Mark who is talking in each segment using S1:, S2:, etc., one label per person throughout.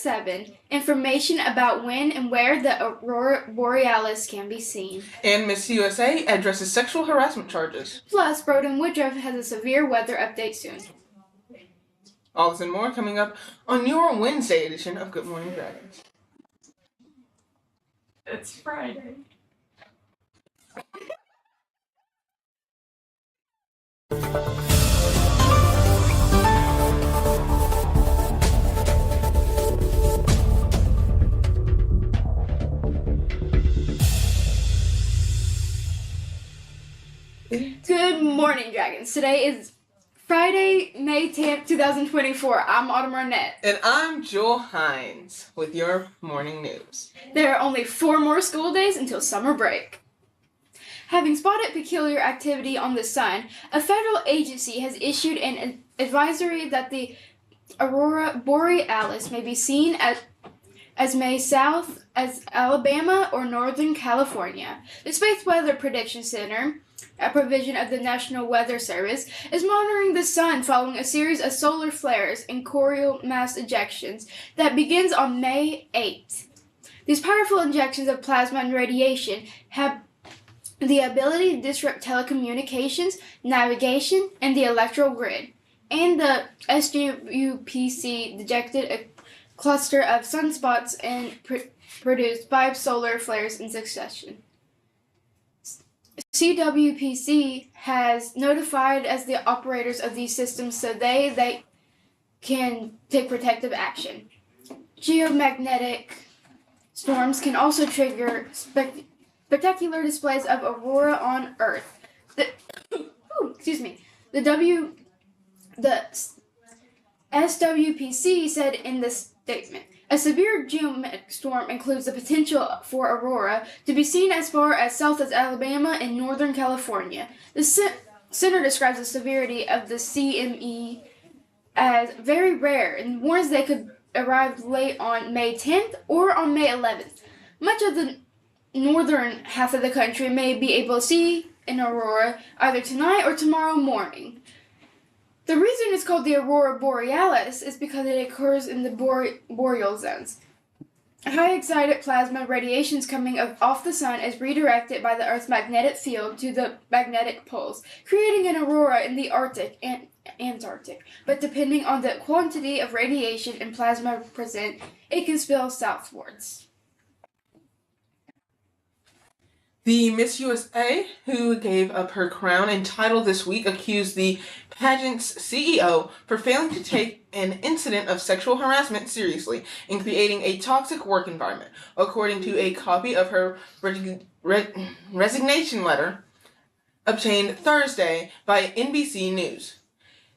S1: 7, information about when and where the Aurora Borealis can be seen.
S2: And Miss USA addresses sexual harassment charges.
S1: Plus, Broden Woodruff has a severe weather update soon.
S2: All this and more coming up on your Wednesday edition of Good Morning Dragons.
S3: It's Friday.
S1: Good morning, Dragons. Today is Friday, May 10th, 2024. I'm Autumn Arnett.
S2: And I'm Joel Hines with your morning news.
S1: There are only 4 more school days until summer break. Having spotted peculiar activity on the sun, a federal agency has issued an advisory that the Aurora Borealis may be seen as May south as Alabama or Northern California. The Space Weather Prediction Center, a provision of the National Weather Service, is monitoring the sun following a series of solar flares and coronal mass ejections that begins on May 8th. These powerful injections of plasma and radiation have the ability to disrupt telecommunications, navigation, and the electrical grid. And the SWPC detected a cluster of sunspots and produced 5 solar flares in succession. CWPC has notified as the operators of these systems so they can take protective action. Geomagnetic storms can also trigger spectacular displays of aurora on Earth. The SWPC said in this statement, a severe geomagnetic storm includes the potential for aurora to be seen as far as south as Alabama and Northern California. The center describes the severity of the CME as very rare and warns they could arrive late on May 10th or on May 11th. Much of the northern half of the country may be able to see an aurora either tonight or tomorrow morning. The reason it's called the Aurora Borealis is because it occurs in the boreal zones. High excited plasma radiations coming off the sun is redirected by the Earth's magnetic field to the magnetic poles, creating an aurora in the Arctic and Antarctic. But depending on the quantity of radiation and plasma present, it can spill southwards.
S2: The Miss USA, who gave up her crown and title this week, accused the pageant's CEO for failing to take an incident of sexual harassment seriously and creating a toxic work environment, according to a copy of her resignation letter obtained Thursday by NBC News.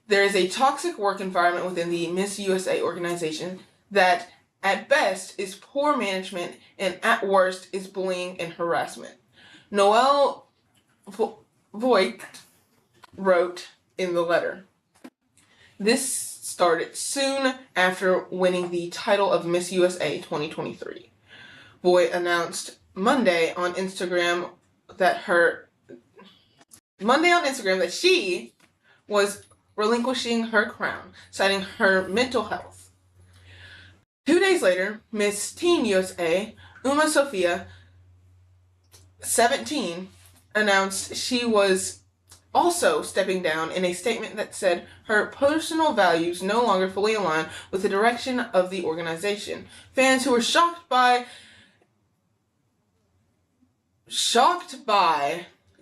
S2: There is a toxic work environment within the Miss USA organization that, at best, is poor management and, at worst, is bullying and harassment. Noelle Voigt wrote in the letter. This started soon after winning the title of Miss USA 2023. Voigt announced Monday on Instagram that she was relinquishing her crown, citing her mental health. 2 days later, Miss Teen USA, Uma Sophia, 17, announced she was also stepping down in a statement that said her personal values no longer fully align with the direction of the organization. Fans who were shocked by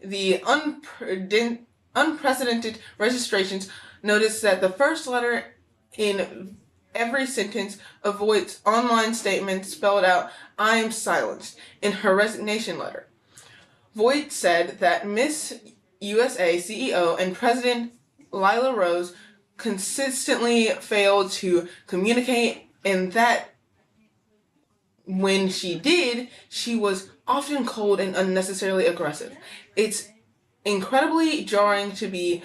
S2: the unprecedented registrations noticed that the first letter in every sentence of Voigt's online statement spelled out, "I am silenced," in her resignation letter. Voigt said that Miss USA CEO and President Lila Rose consistently failed to communicate, and that when she did, she was often cold and unnecessarily aggressive. It's incredibly jarring to be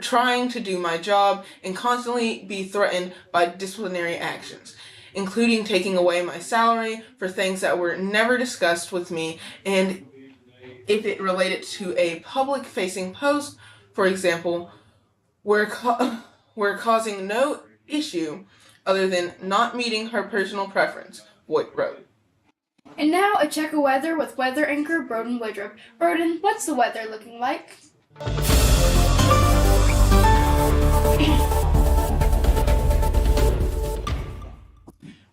S2: trying to do my job and constantly be threatened by disciplinary actions, including taking away my salary for things that were never discussed with me, and if it related to a public-facing post, for example, we're causing no issue other than not meeting her personal preference, Voigt wrote.
S1: And now a check of weather with weather anchor Broden Woodruff. Broden, what's the weather looking like?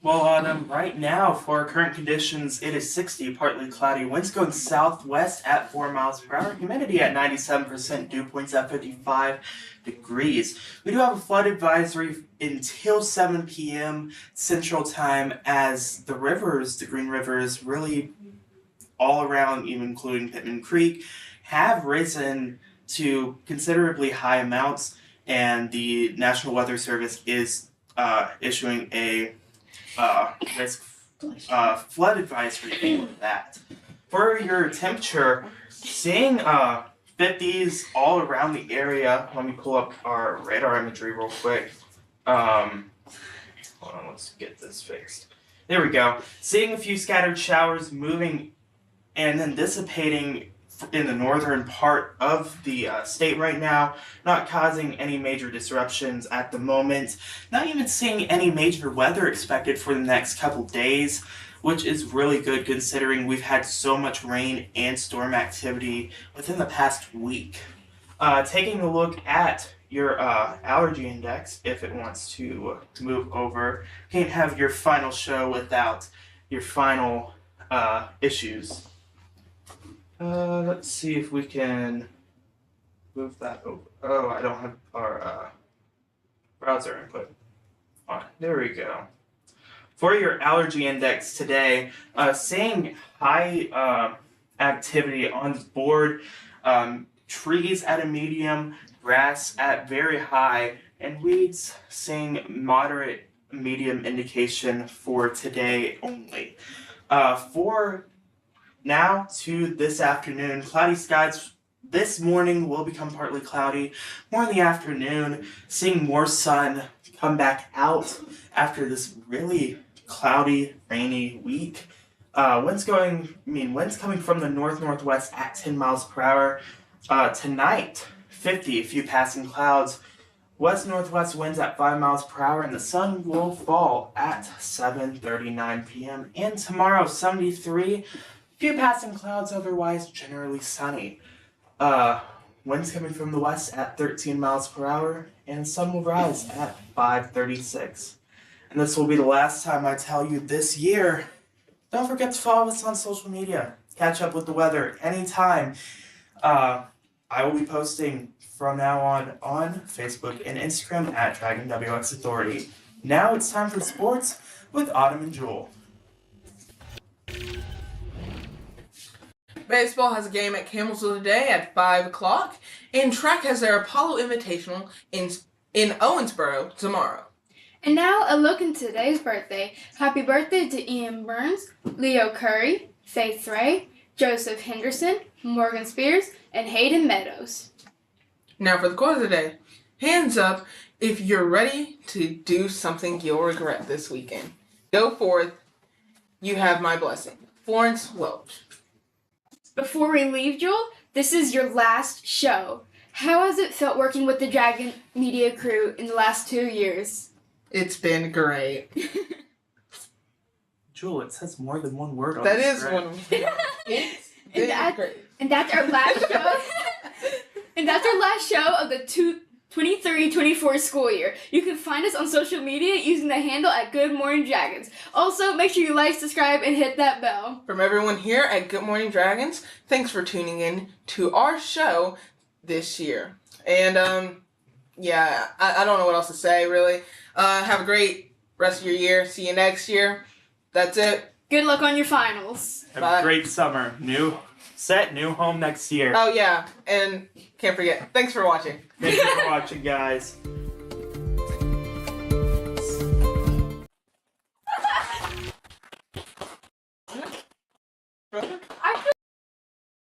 S3: Well, Autumn, right now for current conditions, it is 60, partly cloudy. Winds going southwest at 4 miles per hour. Humidity at 97%. Dew points at 55 degrees. We do have a flood advisory until 7 p.m. Central Time as the rivers, the Green Rivers, really all around, even including Pittman Creek, have risen to considerably high amounts, and the National Weather Service is issuing a risk flood advisory for that. For your temperature, seeing 50s all around the area. Let me pull up our radar imagery real quick. Hold on, let's get this fixed. There we go. Seeing a few scattered showers moving and then dissipating in the northern part of the state right now, not causing any major disruptions at the moment. Not even seeing any major weather expected for the next couple days, which is really good considering we've had so much rain and storm activity within the past week. Taking a look at your allergy index, if it wants to move over, can't have your final show without your final issues. Let's see if we can move that over. Oh, I don't have our browser input on. There we go. For your allergy index today, seeing high activity on the board, trees at a medium, grass at very high, and weeds seeing moderate medium indication for today only. For now to this afternoon, cloudy skies this morning will become partly cloudy. More in the afternoon, seeing more sun come back out after this really cloudy, rainy week. Winds coming from the north-northwest at 10 miles per hour. Tonight, 50, a few passing clouds. West-northwest winds at 5 miles per hour, and the sun will fall at 7:39 p.m. And tomorrow, 73. Few passing clouds, otherwise generally sunny. Winds coming from the west at 13 miles per hour, and sun will rise at 5:36. And this will be the last time I tell you this year. Don't forget to follow us on social media. Catch up with the weather anytime. I will be posting from now on Facebook and Instagram at DragonWX Authority. Now it's time for sports with Autumn and Jewel.
S2: Baseball has a game at Campbellsville today at 5 o'clock, and track has their Apollo Invitational in Owensboro tomorrow.
S1: And now a look into today's birthday. Happy birthday to Ian Burns, Leo Curry, Faith Ray, Joseph Henderson, Morgan Spears, and Hayden Meadows.
S2: Now for the quote of the day. Hands up if you're ready to do something you'll regret this weekend. Go forth. You have my blessing. Florence Welch.
S1: Before we leave, Joel, this is your last show. How has it felt working with the Dragon Media crew in the last 2 years?
S2: It's been great.
S3: Jewel, it says more than one word on
S2: That
S3: the
S2: is
S3: script.
S2: one of them. It's been great.
S1: And that's our last show. And that's our last show of the 23-24 school year. You can find us on social media using the handle at Good Morning Dragons. Also, make sure you like, subscribe, and hit that bell.
S2: From everyone here at Good Morning Dragons, thanks for tuning in to our show this year. And, I don't know what else to say, really. Have a great rest of your year. See you next year. That's it.
S1: Good luck on your finals.
S3: Have
S2: Bye.
S3: a great summer. New set, new home next year.
S2: Oh, yeah. And can't forget, thanks for watching.
S3: Thank you for watching, guys.